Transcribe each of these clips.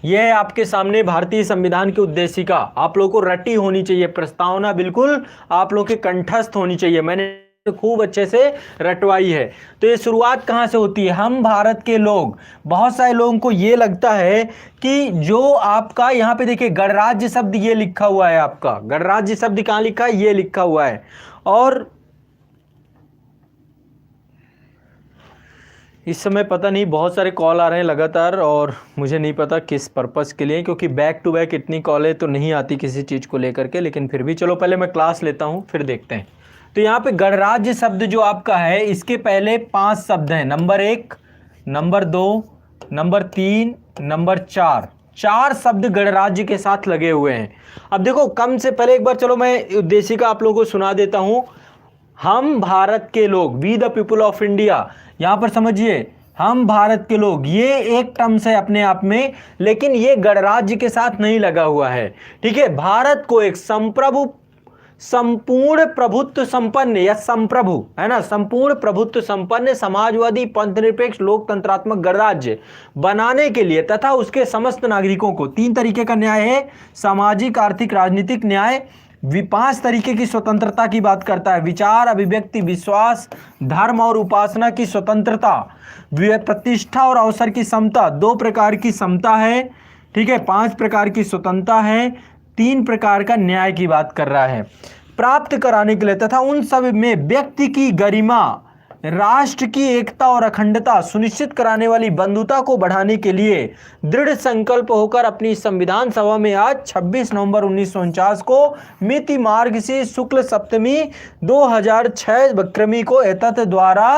ये है आपके सामने भारतीय संविधान की उद्देशिका। आप लोगों को रटी होनी चाहिए, प्रस्तावना बिल्कुल आप लोगों के कंठस्थ होनी चाहिए। मैंने खूब अच्छे से रटवाई है। तो ये शुरुआत कहां से होती है? हम भारत के लोग। बहुत सारे लोगों को ये लगता है कि जो आपका यहां पे देखिए गणराज्य शब्द ये लिखा हुआ है, आपका गणराज्य शब्द कहां लिखा है? ये लिखा हुआ है। और इस समय पता नहीं बहुत सारे कॉल आ रहे हैं लगातार, और मुझे नहीं पता किस पर्पस के लिए, क्योंकि बैक टू बैक इतनी कॉलें तो नहीं आती किसी चीज़ को लेकर के। लेकिन फिर भी चलो पहले मैं क्लास लेता हूं, फिर देखते हैं। तो यहाँ पे गणराज्य शब्द जो आपका है, इसके पहले 5 शब्द हैं। Number 1, number 2, number 3, number 4। 4 शब्द गणराज्य के साथ लगे हुए हैं। अब देखो कम से पहले एक बार चलो मैं उद्देशिका आप लोगों को सुना देता हूं। हम भारत के लोग, we the people of India. यहां पर समझिए, हम भारत के लोग, ये एक टर्म्स है अपने आप में, लेकिन ये गणराज्य के साथ नहीं लगा हुआ है। ठीक है, भारत को एक संप्रभु, संपूर्ण प्रभुत्व संपन्न या संप्रभु है ना, संपूर्ण प्रभुत्व संपन्न समाजवादी पंथनिरपेक्ष लोकतंत्रात्मक गणराज्य बनाने के लिए तथा उसके समस्त नागरिकों को 3 तरीके का न्याय है, सामाजिक, आर्थिक, राजनीतिक न्याय। 5 तरीके की स्वतंत्रता की बात करता है, विचार, अभिव्यक्ति, विश्वास, धर्म और उपासना की स्वतंत्रता, प्रतिष्ठा और अवसर की समता। 2 प्रकार की समता है। ठीक है, 5 प्रकार की स्वतंत्रता है, 3 प्रकार का न्याय की बात कर रहा है प्राप्त कराने के लिए, तथा उन सब में व्यक्ति की गरिमा, राष्ट्र की एकता और अखंडता सुनिश्चित कराने वाली बंधुता को बढ़ाने के लिए दृढ़ संकल्प होकर अपनी संविधान सभा में आज 26 नवंबर 1949 को मिति मार्ग से शुक्ल सप्तमी 2006 विक्रमी को एतत् द्वारा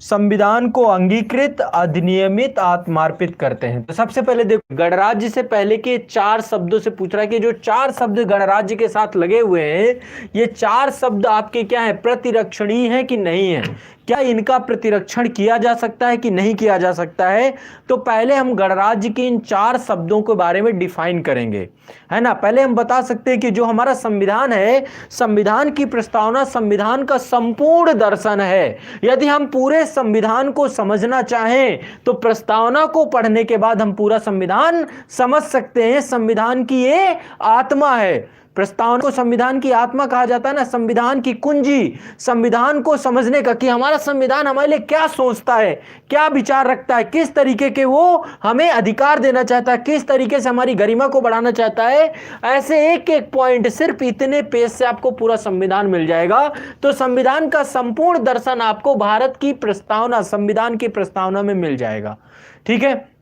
संविधान को अंगीकृत, अधिनियमित, आत्मार्पित करते हैं। तो सबसे पहले देखो, गणराज्य से पहले के 4 शब्दों से पूछ रहा है कि जो 4 शब्द गणराज्य के साथ लगे हुए हैं, ये 4 शब्द आपके क्या है? प्रतिरक्षणीय है कि नहीं है? क्या इनका प्रतिरक्षण किया जा सकता है कि नहीं किया जा सकता है? तो पहले हम गणराज्य के इन 4 शब्दों के बारे में डिफाइन करेंगे, है ना। पहले हम बता सकते हैं कि जो हमारा संविधान है, संविधान की प्रस्तावना संविधान का संपूर्ण दर्शन है। यदि हम पूरे संविधान को समझना चाहें तो प्रस्तावना को पढ़ने के बाद हम पूरा संविधान समझ सकते हैं। संविधान की ये आत्मा है। प्रस्तावना को संविधान की आत्मा कहा जाता है ना, संविधान की कुंजी। संविधान को समझने का कि हमारा संविधान हमारे लिए क्या सोचता है, क्या विचार रखता है, किस तरीके के वो हमें अधिकार देना चाहता है, किस तरीके से हमारी गरिमा को बढ़ाना चाहता है। ऐसे एक एक पॉइंट, सिर्फ इतने पेज से आपको पूरा संविधान मिल जाएगा। तो संविधान का संपूर्ण दर्शन आपको भारत की प्रस्तावना, संविधान की प्रस्तावना में मिल जाएगा। ठीक है,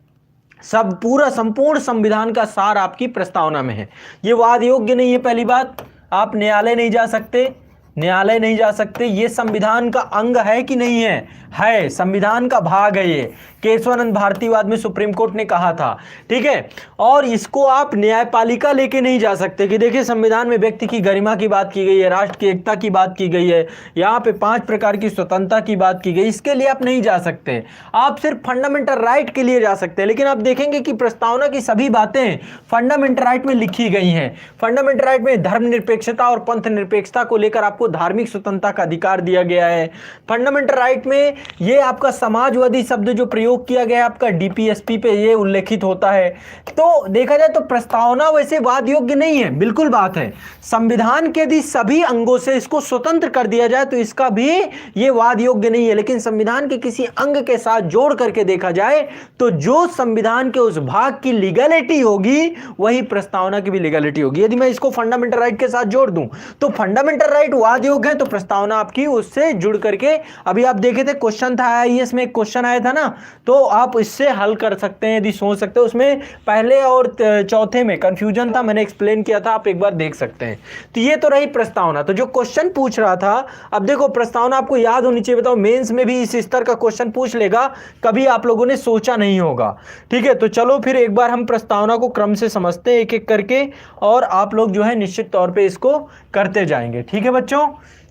सब पूरा संपूर्ण संविधान का सार आपकी प्रस्तावना में है। ये वाद योग्य नहीं है। पहली बात, आप न्यायालय नहीं जा सकते, न्यायालय नहीं जा सकते। ये संविधान का अंग है कि नहीं है? है, संविधान का भाग है। ये केशवानंद भारतीवाद में सुप्रीम कोर्ट ने कहा था। ठीक है, और इसको आप न्यायपालिका लेके नहीं जा सकते कि देखिए संविधान में व्यक्ति की गरिमा की बात की गई है, राष्ट्र की एकता की बात की गई है, यहाँ पे 5 प्रकार की स्वतंत्रता की बात की गई। इसके लिए आप नहीं जा सकते, आप सिर्फ फंडामेंटल राइट के लिए जा सकते हैं। लेकिन आप देखेंगे कि प्रस्तावना की सभी बातें फंडामेंटल राइट में लिखी गई हैं। फंडामेंटल राइट में धर्मनिरपेक्षता और पंथ निरपेक्षता को लेकर आपको धार्मिक स्वतंत्रता का अधिकार दिया गया है। फंडामेंटल राइट में ये आपका समाजवादी शब्द जो प्रयोग किया गया है आपका डीपीएसपी पे, ये उल्लेखित होता है। तो देखा जाए तो प्रस्तावना वैसे वाद योग्य नहीं है, बिल्कुल बात है। संविधान के यदि सभी अंगों से इसको स्वतंत्र कर दिया जाए तो इसका भी ये वाद योग्य नहीं है। लेकिन संविधान के किसी अंग के साथ जोड़ करके देखा जाए तो जो संविधान के उस भाग की लीगलिटी होगी वही प्रस्तावना की भी लीगलिटी होगी। यदि मैं इसको फंडामेंटल राइट के साथ जोड़ दूं तो फंडामेंटल राइट वाद योग्य है, तो प्रस्तावना आपकी उससे जुड़ करके, अभी आप देखे थे क्वेश्चन था आईएएस में, एक क्वेश्चन आया था ना, तो आप इससे हल कर सकते हैं यदि सोच सकते हो। उसमें पहले और चौथे में कंफ्यूजन था, मैंने एक्सप्लेन किया था, आप एक बार देख सकते हैं। तो ये तो रही प्रस्तावना। तो जो क्वेश्चन पूछ रहा था, अब देखो प्रस्तावना आपको याद होनी चाहिए। बताओ मेंस में भी इस स्तर का क्वेश्चन पूछ लेगा, कभी आप लोगों ने सोचा नहीं होगा। ठीक है, तो चलो फिर एक बार हम प्रस्तावना को क्रम से समझते हैं एक एक करके, और आप लोग जो है निश्चित तौर पे इसको करते जाएंगे। ठीक है बच्चों,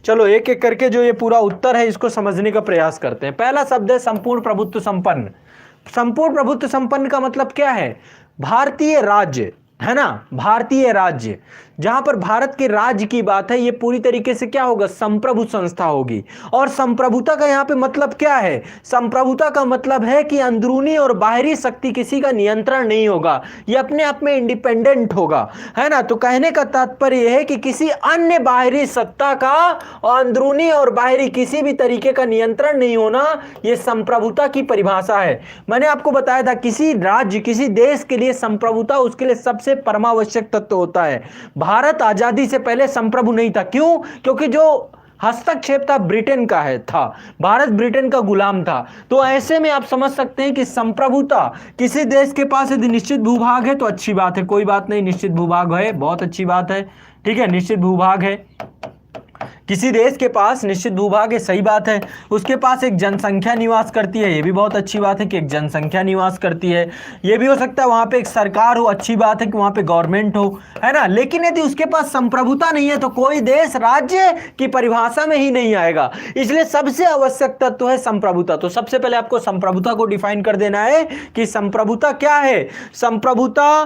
चलो एक एक करके जो ये पूरा उत्तर है इसको समझने का प्रयास करते हैं। पहला शब्द है संपूर्ण प्रभुत्व संपन्न। संपूर्ण प्रभुत्व संपन्न का मतलब क्या है? भारतीय राज्य है ना, भारतीय राज्य, जहां पर भारत के राज्य की बात है, ये पूरी तरीके से क्या होगा, संप्रभु संस्था होगी। और संप्रभुता का यहां पे मतलब क्या है, संप्रभुता का मतलब है कि अंदरूनी और बाहरी शक्ति किसी का नियंत्रण नहीं होगा, ये अपने आप में इंडिपेंडेंट होगा, है ना। तो कहने का तात्पर्य यह है कि किसी अन्य बाहरी सत्ता का और अंदरूनी और बाहरी किसी भी तरीके का नियंत्रण नहीं होना, यह संप्रभुता की परिभाषा है। मैंने आपको बताया था किसी राज्य, किसी देश के लिए संप्रभुता उसके लिए सबसे परमावश्यक तत्व होता है। भारत आजादी से पहले संप्रभु नहीं था, क्यों, क्योंकि जो हस्तक्षेप था ब्रिटेन का था, भारत ब्रिटेन का गुलाम था। तो ऐसे में आप समझ सकते हैं कि संप्रभुता, किसी देश के पास यदि निश्चित भूभाग है तो अच्छी बात है, कोई बात नहीं, निश्चित भूभाग है बहुत अच्छी बात है, ठीक है, निश्चित भूभाग है, किसी देश के पास निश्चित भूभाग है, सही बात है। उसके पास एक जनसंख्या निवास करती है, ये भी बहुत अच्छी बात है कि एक जनसंख्या निवास करती है। ये भी हो सकता है वहां पे एक सरकार हो, अच्छी बात है कि वहां पे गवर्नमेंट हो, है ना। लेकिन यदि उसके पास संप्रभुता नहीं है तो कोई देश राज्य की परिभाषा में ही नहीं आएगा। इसलिए सबसे आवश्यक तत्व है संप्रभुता। तो सबसे पहले आपको संप्रभुता को डिफाइन कर देना है कि संप्रभुता क्या है। संप्रभुता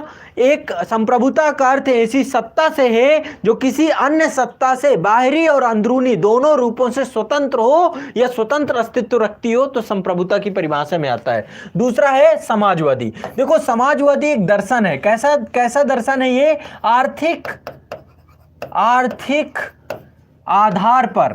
का अर्थ ऐसी सत्ता से है जो किसी अन्य सत्ता से बाहरी और अंदरूनी दोनों रूपों से स्वतंत्र हो या स्वतंत्र अस्तित्व रखती हो, तो संप्रभुता की परिभाषा में आता है। दूसरा है समाजवादी। देखो समाजवादी एक दर्शन है, कैसा दर्शन है ये, आर्थिक आधार पर,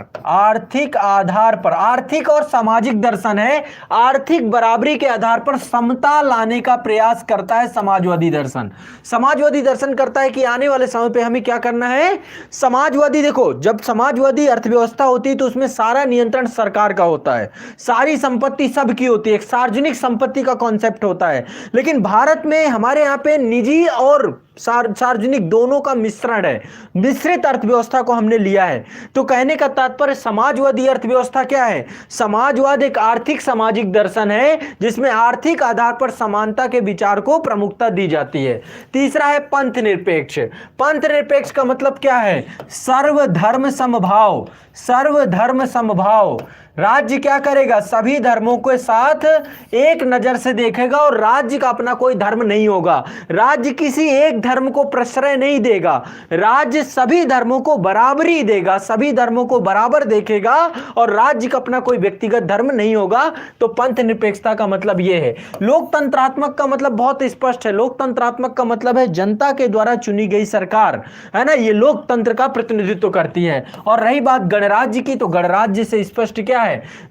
आर्थिक और सामाजिक दर्शन है। आर्थिक बराबरी के आधार पर समता लाने का प्रयास करता है समाजवादी दर्शन। समाजवादी दर्शन करता है कि आने वाले समय पे हमें क्या करना है। समाजवादी, देखो जब समाजवादी अर्थव्यवस्था होती है तो उसमें सारा नियंत्रण सरकार का होता है, सारी संपत्ति सबकी होती है, एक सार्वजनिक संपत्ति का कॉन्सेप्ट होता है। लेकिन भारत में हमारे यहाँ पे निजी और सार्वजनिक दोनों का मिश्रण है, मिश्रित अर्थव्यवस्था को हमने लिया है। तो कहने का तात्पर्य समाजवादी अर्थव्यवस्था क्या है, समाजवाद एक आर्थिक सामाजिक दर्शन है जिसमें आर्थिक आधार पर समानता के विचार को प्रमुखता दी जाती है। तीसरा है पंथ निरपेक्ष। पंथ निरपेक्ष का मतलब क्या है, सर्वधर्म समभाव। सर्वधर्म समभाव, राज्य क्या करेगा, सभी धर्मों के साथ एक नजर से देखेगा और राज्य का अपना कोई धर्म नहीं होगा। राज्य किसी एक धर्म को प्रश्रय नहीं देगा, राज्य सभी धर्मों को बराबरी देगा, सभी धर्मों को बराबर देखेगा और राज्य का अपना कोई व्यक्तिगत धर्म नहीं होगा। तो पंथ निरपेक्षता का मतलब यह है। लोकतंत्रात्मक का मतलब बहुत स्पष्ट है। लोकतंत्रात्मक का मतलब है जनता के द्वारा चुनी गई सरकार, है ना, ये लोकतंत्र का प्रतिनिधित्व करती है। और रही बात गणराज्य की, तो गणराज्य से स्पष्ट क्या है,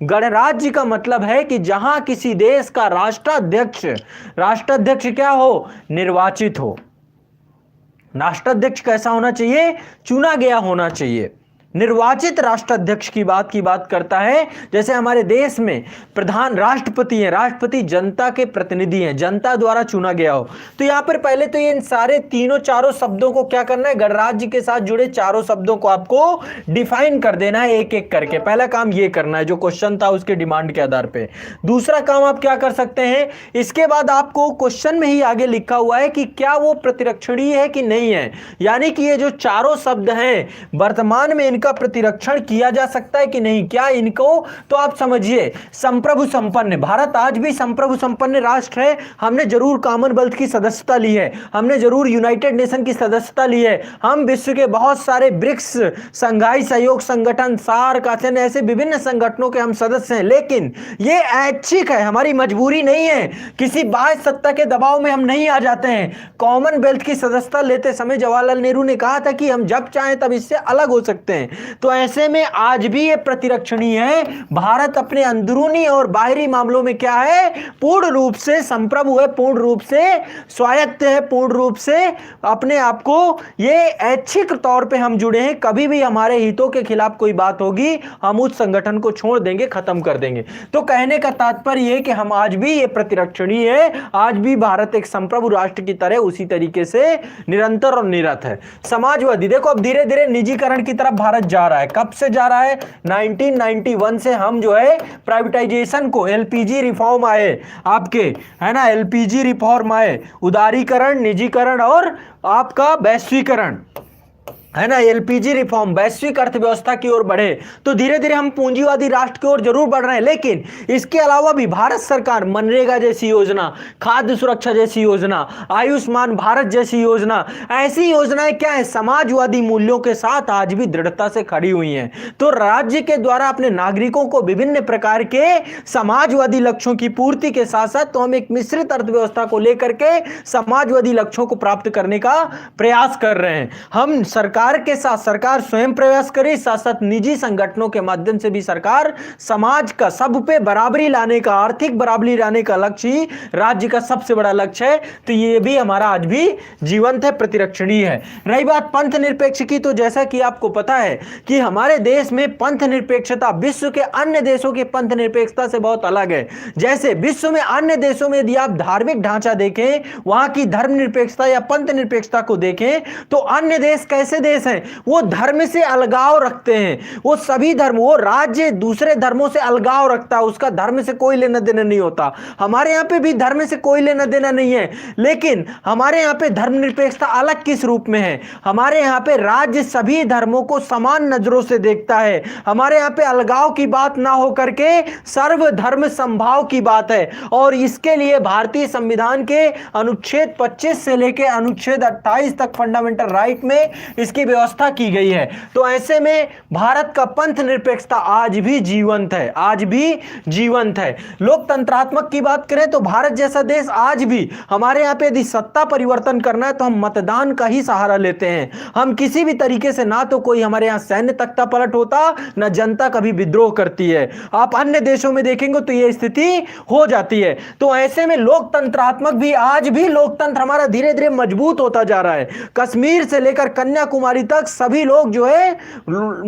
गणराज्य का मतलब है कि जहां किसी देश का राष्ट्राध्यक्ष क्या हो, निर्वाचित हो। राष्ट्राध्यक्ष कैसा होना चाहिए, चुना गया होना चाहिए। निर्वाचित राष्ट्राध्यक्ष की बात करता है। जैसे हमारे देश में प्रधान राष्ट्रपति है, राष्ट्रपति जनता के प्रतिनिधि हैं, जनता द्वारा चुना गया हो। तो यहां पर पहले तो ये इन सारे चारों शब्दों को क्या करना है, गणराज्य के साथ जुड़े चारों शब्दों को आपको डिफाइन कर देना है एक एक करके। पहला काम ये करना है जो क्वेश्चन था उसके डिमांड के आधार पर। दूसरा काम आप क्या कर सकते हैं, इसके बाद आपको क्वेश्चन में ही आगे लिखा हुआ है कि क्या वो प्रतिरक्षणीय है कि नहीं है, यानी कि ये जो चारों शब्द हैं वर्तमान में का प्रतिरक्षण किया जा सकता है कि नहीं, क्या इनको, तो आप समझिए संप्रभु संपन्न, भारत आज भी संप्रभु संपन्न राष्ट्र है। हमने जरूर कॉमनवेल्थ की सदस्यता ली है, हमने जरूर यूनाइटेड नेशन की सदस्यता ली है, हम विश्व के बहुत सारे ब्रिक्स, संघाई सहयोग संगठन, सार्क, आसियान, ऐसे विभिन्न संगठनों के हम सदस्य हैं। लेकिन ये ऐच्छिक है, हमारी मजबूरी नहीं है, किसी बाह्य सत्ता के दबाव में हम नहीं आ जाते हैं। कॉमनवेल्थ की सदस्यता लेते समय जवाहरलाल नेहरू ने कहा था कि हम जब चाहें तब इससे अलग हो सकते हैं। तो ऐसे में आज भी ये प्रतिरक्षणीय है। भारत अपने अंदरूनी और बाहरी मामलों में क्या है, पूर्ण रूप से संप्रभु है, पूर्ण रूप से स्वायत्त है, पूर्ण रूप से अपने आप को ये ऐच्छिक तौर पे हम जुड़े हैं। कभी भी हमारे हितों के खिलाफ कोई बात होगी हम उस संगठन को छोड़ देंगे, खत्म कर देंगे। तो कहने का तात्पर्य यह कि हम आज भी ये प्रतिरक्षणीय है, आज भी भारत एक संप्रभु राष्ट्र की तरह उसी तरीके से निरंतर और निरत है। समाजवादी, देखो अब धीरे धीरे निजीकरण की तरफ भारत जा रहा है। कब से जा रहा है, 1991 से हम जो है प्राइवेटाइजेशन को, एलपीजी रिफॉर्म आए आपके, है ना, एलपीजी रिफॉर्म आए, उदारीकरण, निजीकरण और आपका वैश्वीकरण, है ना, एलपीजी रिफॉर्म, वैश्विक अर्थव्यवस्था की ओर बढ़े, तो धीरे धीरे हम पूंजीवादी राष्ट्र की ओर जरूर बढ़ रहे हैं। लेकिन इसके अलावा भी भारत सरकार मनरेगा जैसी योजना, खाद्य सुरक्षा जैसी योजना, आयुष्मान भारत जैसी योजना, ऐसी योजनाएं क्या है, समाजवादी मूल्यों के साथ आज भी दृढ़ता से खड़ी हुई हैं। तो राज्य के द्वारा अपने नागरिकों को विभिन्न प्रकार के समाजवादी लक्ष्यों की पूर्ति के साथ साथ तो हम एक मिश्रित अर्थव्यवस्था को लेकर के समाजवादी लक्ष्यों को प्राप्त करने का प्रयास कर रहे हैं। हम सरकार के साथ, सरकार स्वयं प्रयास करे, साथ साथ निजी संगठनों के माध्यम से भी सरकार समाज का सब पे बराबरी लाने का, आर्थिक बराबरी लाने का लक्ष्य ही राज्य का सबसे बड़ा लक्ष्य है। तो ये भी हमारा आज भी जीवंत है, प्रतिरक्षणीय है। रही बात पंथ निरपेक्ष की, तो जैसा कि आपको पता है कि हमारे देश में पंथ निरपेक्षता विश्व के अन्य देशों के पंथ निरपेक्षता से बहुत अलग है। जैसे विश्व में अन्य देशों में यदि आप धार्मिक ढांचा देखें, वहां की धर्म निरपेक्षता या पंथ निरपेक्षता को देखें, तो अन्य देश कैसे देश हैं, वो धर्म से अलगाव रखते हैं। वो सभी धर्म, वो राज्य दूसरे धर्मों से अलगाव रखता है, उसका धर्म से कोई लेना देना नहीं होता। हमारे यहां पे भी धर्म से कोई लेना देना नहीं है, लेकिन हमारे यहां पे धर्मनिरपेक्षता अलग किस रूप में है। हमारे यहां पे राज्य सभी धर्मों को समान नजरों से देखता है। हमारे यहां पे अलगाव की बात ना हो करके सर्वधर्म समभाव की बात है, और इसके लिए भारतीय संविधान के अनुच्छेद 25 से लेकर अनुच्छेद 28 तक फंडामेंटल राइट में इसकी व्यवस्था की गई है। तो ऐसे में भारत का पंथ निरपेक्षता आज भी जीवंत है, आज भी जीवंत है। लोकतंत्रात्मक की बात करें तो भारत जैसा देश आज भी, हमारे यहां पे यदि सत्ता परिवर्तन करना है तो हम मतदान का ही सहारा लेते हैं। हम किसी भी तरीके से, ना तो कोई हमारे यहां सैन्य तख्ता पलट होता, ना जनता कभी विद्रोह करती है। आप अन्य देशों में देखेंगे तो यह स्थिति हो जाती है। तो ऐसे में लोकतंत्रात्मक भी, आज भी लोकतंत्र हमारा धीरे धीरे मजबूत होता जा रहा है। कश्मीर से लेकर कन्याकुमारी तक सभी लोग जो है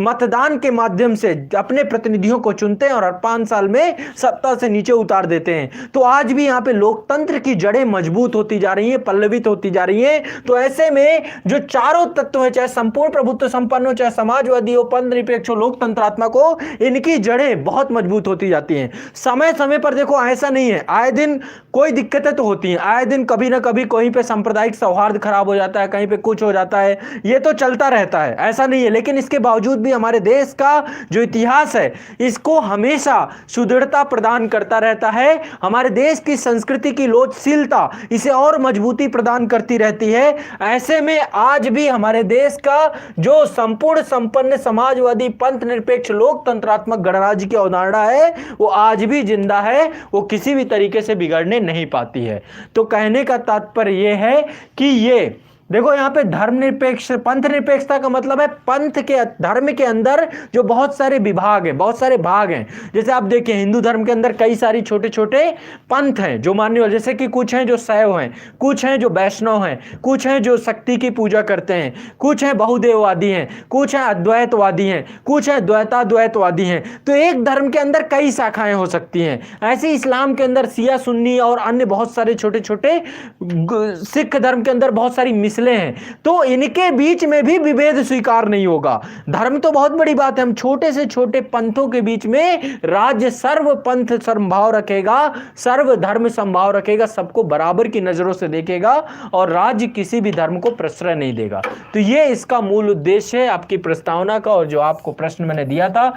मतदान के माध्यम से अपने प्रतिनिधियों को चुनते हैं और हर 5 साल में सत्ता से नीचे उतार देते हैं। तो आज भी यहां पे लोकतंत्र की जड़ें मजबूत होती जा रही हैं, पल्लवित होती जा रही हैं। तो ऐसे में जो चारों तत्व है, चाहे संपूर्ण प्रभुत्व संपन्न हो, चाहे समाजवादी हो, पंथ निरपेक्ष हो, लोकतंत्रात्मक हो, इनकी जड़ें बहुत मजबूत होती जाती हैं। समय समय पर देखो, ऐसा नहीं है आए दिन कोई दिक्कतें तो होती हैं, आए दिन कभी ना कभी कहीं पे सांप्रदायिक सौहार्द खराब हो जाता है, कहीं पे कुछ हो जाता है, ये तो चलता रहता है, ऐसा नहीं है। लेकिन इसके बावजूद भी हमारे देश का जो इतिहास है, इसको हमेशा सुदृढ़ता प्रदान करता रहता है। हमारे देश की संस्कृति की लोचशीलता इसे और मजबूती प्रदान करती रहती है। ऐसे में आज भी हमारे देश का जो संपूर्ण संपन्न समाजवादी पंथ निरपेक्ष लोकतंत्रात्मक गणराज्य की अवधारणा है, वो आज भी जिंदा है, वो किसी भी तरीके से बिगड़ने नहीं पाती है। तो कहने का तात्पर्य यह है कि ये देखो, यहां पे धर्मनिरपेक्ष, पंथ निरपेक्षता का मतलब है पंथ के, धर्म के अंदर जो बहुत सारे विभाग हैं, बहुत सारे भाग हैं। जैसे आप देखिए, हिंदू धर्म के अंदर कई सारी छोटे छोटे पंथ हैं जो मानने वाले, जैसे कि कुछ हैं जो शैव हैं, कुछ हैं जो वैष्णव हैं, कुछ हैं जो शक्ति की पूजा करते हैं, कुछ हैं बहुदेववादी हैं, कुछ हैं अद्वैतवादी हैं, कुछ हैं द्वैताद्वैतवादी हैं। तो एक धर्म के अंदर कई शाखाएं हो सकती हैं। ऐसे इस्लाम के अंदर शिया, सुन्नी और अन्य बहुत सारे छोटे छोटे, सिख धर्म के अंदर बहुत सारी हैं। तो इनके बीच में भी विभेद स्वीकार नहीं होगा। धर्म तो बहुत बड़ी बात है, हम छोटे से छोटे पंथों के बीच में राज्य सर्व पंथ समभाव रखेगा, सर्व धर्म समभाव रखेगा, सबको बराबर की नजरों से देखेगा और राज्य किसी भी धर्म को प्रश्रय नहीं देगा। तो ये इसका मूल उद्देश्य है आपकी प्रस्तावना का। और जो आपको प्रश्न मैंने दिया था